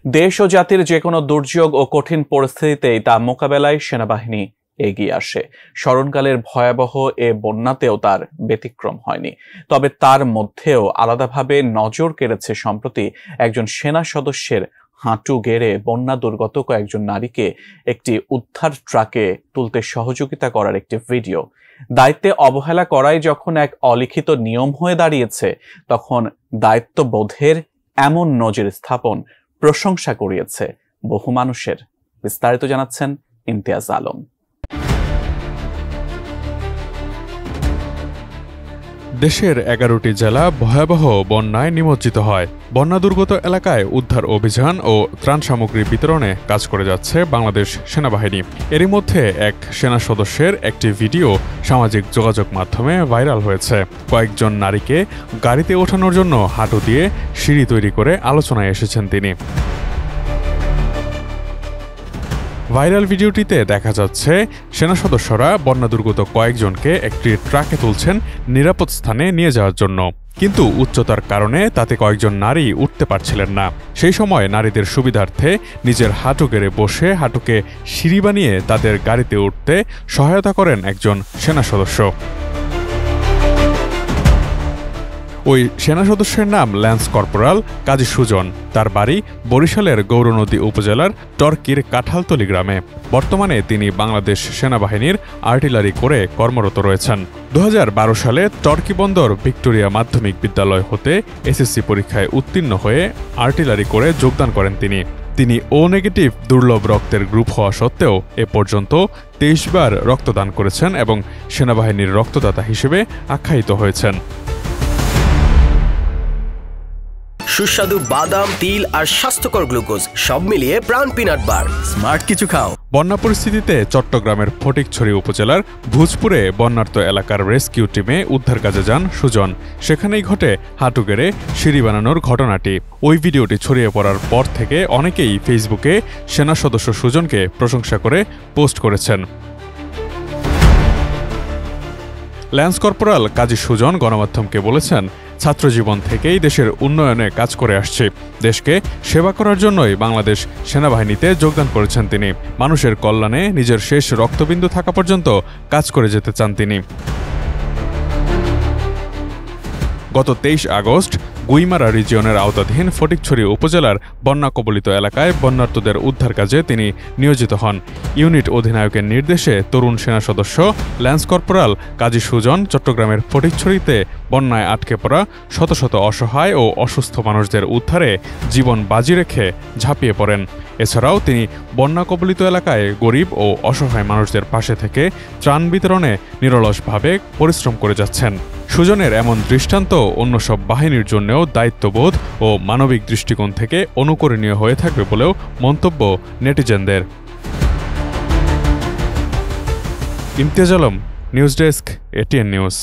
দেশ ও জাতির যে কোনো দুর্যোগ ও কঠিন পরিস্থিতিতেই তা মোকাবেলায় সেনাবাহিনী এগিয়ে আসে। স্মরণকালের ভয়াবহ এ বন্যাতেও তার ব্যতিক্রম হয়নি। তবে তার মধ্যেও আলাদাভাবে নজর কেড়েছে সম্প্রতি একজন সেনা সদস্যের হাঁটু গেড়ে বন্যা দুর্গত কয়েকজন নারীকে একটি উদ্ধার ট্রাকে তুলতে সহযোগিতা করার একটি ভিডিও। দায়িত্বে অবহেলা করাই যখন এক অলিখিত নিয়ম হয়ে দাঁড়িয়েছে, তখন দায়িত্ববোধের এমন নজির স্থাপন প্রশংসা কুড়িয়েছে বহু মানুষের। বিস্তারিত জানাচ্ছেন ইমতিয়াজ আলম। দেশের 11টি জেলা ভয়াবহ বন্যায় নিমজ্জিত হয়। বন্যা দুর্গত এলাকায় উদ্ধার অভিযান ও ত্রাণ সামগ্রী বিতরণে কাজ করে যাচ্ছে বাংলাদেশ সেনাবাহিনী। এরই মধ্যে এক সেনা সদস্যের একটি ভিডিও সামাজিক যোগাযোগ মাধ্যমে ভাইরাল হয়েছে। কয়েকজন নারীকে গাড়িতে ওঠানোর জন্য হাঁটু দিয়ে সিঁড়ি তৈরি করে আলোচনায় এসেছেন তিনি। ভাইরাল ভিডিওটিতে দেখা যাচ্ছে সেনা সদস্যরা বন্যা দুর্গত কয়েকজনকে একটি ট্রাকে তুলছেন নিরাপদ স্থানে নিয়ে যাওয়ার জন্য, কিন্তু উচ্চতার কারণে তাতে কয়েকজন নারী উঠতে পারছিলেন না। সেই সময় নারীদের সুবিধার্থে নিজের হাঁটু গেড়ে বসে হাঁটুকে সিঁড়ি বানিয়ে তাদের গাড়িতে উঠতে সহায়তা করেন একজন সেনা সদস্য। ওই সেনা সদস্যের নাম ল্যান্স কর্পোরাল কাজী সুজন। তার বাড়ি বরিশালের গৌরনদী উপজেলার টর্কির কাঁঠালতলী গ্রামে। বর্তমানে তিনি বাংলাদেশ সেনাবাহিনীর আর্টিলারি করে কর্মরত রয়েছেন। 2012 সালে টর্কি বন্দর ভিক্টোরিয়া মাধ্যমিক বিদ্যালয় হতে এসএসসি পরীক্ষায় উত্তীর্ণ হয়ে আর্টিলারি করে যোগদান করেন তিনি ও নেগেটিভ দুর্লভ রক্তের গ্রুপ হওয়া সত্ত্বেও এ পর্যন্ত 23 বার রক্তদান করেছেন এবং সেনাবাহিনীর রক্তদাতা হিসেবে আখ্যায়িত হয়েছেন। সুস্বাদু বাদাম, তিল আর স্বাস্থ্যকর গ্লুকোজ সব মিলিয়ে প্রাণ পিনাট বার। স্মার্ট কিছু খাও। বন্যা পরিস্থিতিতে চট্টগ্রামের ফটিকছড়ি উপজেলার ভুজপুরে বন্যার্ত এলাকার রেস্কিউ টিমে উদ্ধার কাজে যান সুজন। সেখানেই ঘটে হাঁটু গেড়ে সিঁড়ি বানানোর ঘটনাটি। ওই ভিডিওটি ছড়িয়ে পড়ার পর থেকে অনেকেই ফেসবুকে সেনা সদস্য সুজনকে প্রশংসা করে পোস্ট করেছেন। ল্যান্স কর্পোরাল কাজী সুজন গণমাধ্যমকে বলেছেন, ছাত্রজীবন থেকেই দেশের উন্নয়নে কাজ করে আসছে। দেশকে সেবা করার জন্যই বাংলাদেশ সেনাবাহিনীতে যোগদান করেছেন তিনি। মানুষের কল্যাণে নিজের শেষ রক্তবিন্দু থাকা পর্যন্ত কাজ করে যেতে চান তিনি। গত 23 আগস্ট গুইমারা রিজিয়নের আওতাধীন ফটিকছড়ি উপজেলার বন্যা কবলিত এলাকায় বন্যার্তদের উদ্ধার কাজে তিনি নিয়োজিত হন। ইউনিট অধিনায়কের নির্দেশে তরুণ সেনা সদস্য ল্যান্স কর্পোরাল কাজী সুজন চট্টগ্রামের ফটিকছড়িতে বন্যায় আটকে পড়া শত শত অসহায় ও অসুস্থ মানুষদের উদ্ধারে জীবন বাজি রেখে ঝাঁপিয়ে পড়েন। এছাড়াও তিনি বন্যা কবলিত এলাকায় গরিব ও অসহায় মানুষদের পাশে থেকে ত্রাণ বিতরণে নিরলসভাবে পরিশ্রম করে যাচ্ছেন। সুজনের এমন দৃষ্টান্ত অন্য সব বাহিনীর জন্যও দায়িত্ববোধ ও মানবিক দৃষ্টিকোণ থেকে অনুকরণীয় হয়ে থাকবে বলেও মন্তব্য নেটিজেনদের। Imtiaz Alam, news desk, ATN news.